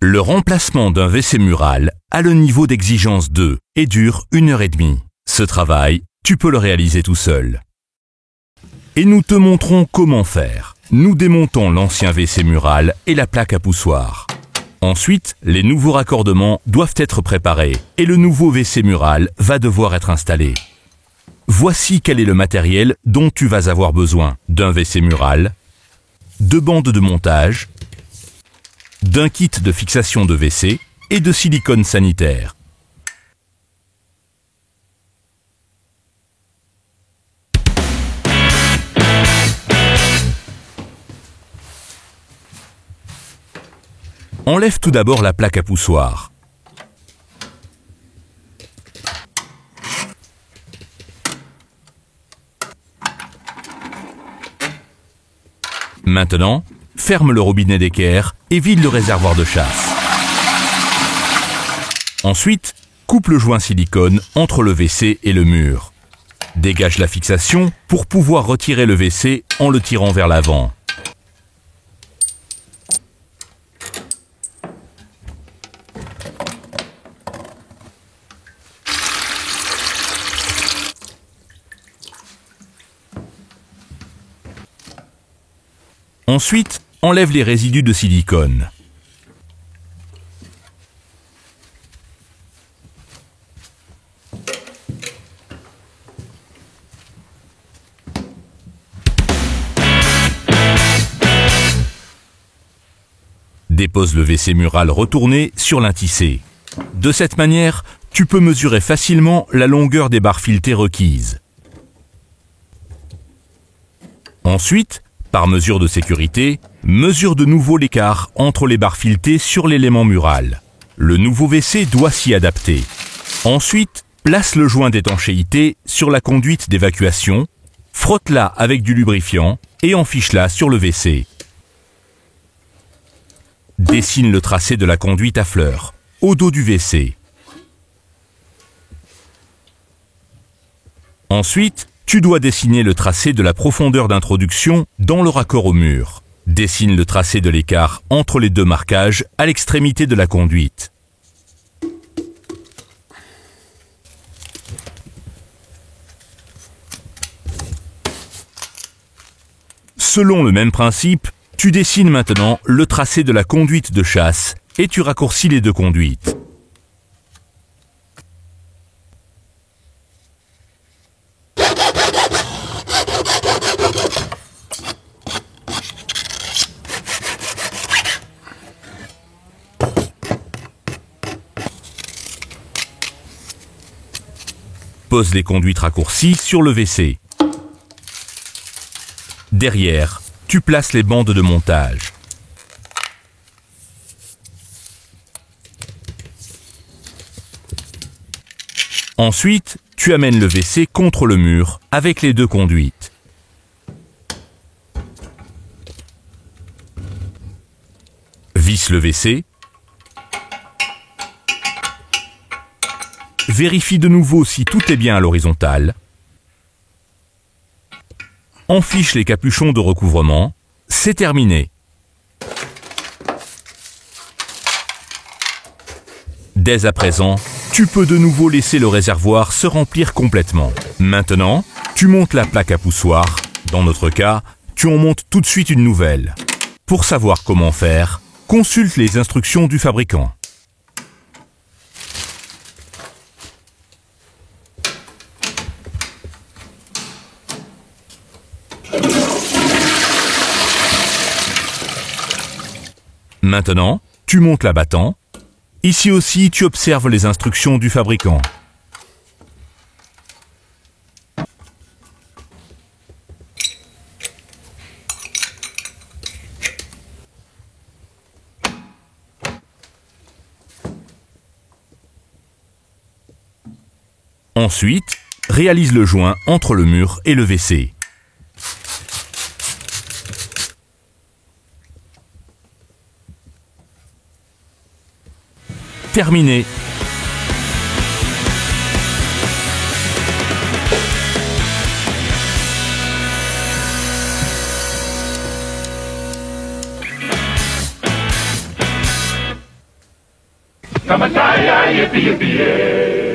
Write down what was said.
Le remplacement d'un WC mural a le niveau d'exigence 2 et dure 1h30. Ce travail, tu peux le réaliser tout seul. Et nous te montrons comment faire. Nous démontons l'ancien WC mural et la plaque à poussoir. Ensuite, les nouveaux raccordements doivent être préparés et le nouveau WC mural va devoir être installé. Voici quel est le matériel dont tu vas avoir besoin. D'un WC mural, de bandes de montage, d'un kit de fixation de WC et de silicone sanitaire. Enlève tout d'abord la plaque à poussoir. Maintenant, ferme le robinet d'équerre et vide le réservoir de chasse. Ensuite, coupe le joint silicone entre le WC et le mur. Dégage la fixation pour pouvoir retirer le WC en le tirant vers l'avant. Ensuite, enlève les résidus de silicone. Dépose le WC mural retourné sur l'intissé. De cette manière, tu peux mesurer facilement la longueur des barres filetées requises. Ensuite, par mesure de sécurité, mesure de nouveau l'écart entre les barres filetées sur l'élément mural. Le nouveau WC doit s'y adapter. Ensuite, place le joint d'étanchéité sur la conduite d'évacuation, frotte-la avec du lubrifiant et enfiche-la sur le WC. Dessine le tracé de la conduite à fleurs, au dos du WC. Ensuite, tu dois dessiner le tracé de la profondeur d'introduction dans le raccord au mur. Dessine le tracé de l'écart entre les deux marquages à l'extrémité de la conduite. Selon le même principe, tu dessines maintenant le tracé de la conduite de chasse et tu raccourcis les deux conduites. Pose les conduites raccourcies sur le WC. Derrière, tu places les bandes de montage. Ensuite, tu amènes le WC contre le mur avec les deux conduites. Visse le WC. Vérifie de nouveau si tout est bien à l'horizontale. Enfiche les capuchons de recouvrement. C'est terminé. Dès à présent, tu peux de nouveau laisser le réservoir se remplir complètement. Maintenant, tu montes la plaque à poussoir. Dans notre cas, tu en montes tout de suite une nouvelle. Pour savoir comment faire, consulte les instructions du fabricant. Maintenant, tu montes l'abattant. Ici aussi, tu observes les instructions du fabricant. Ensuite, réalise le joint entre le mur et le WC. Terminé. Come a yippee yippee yay.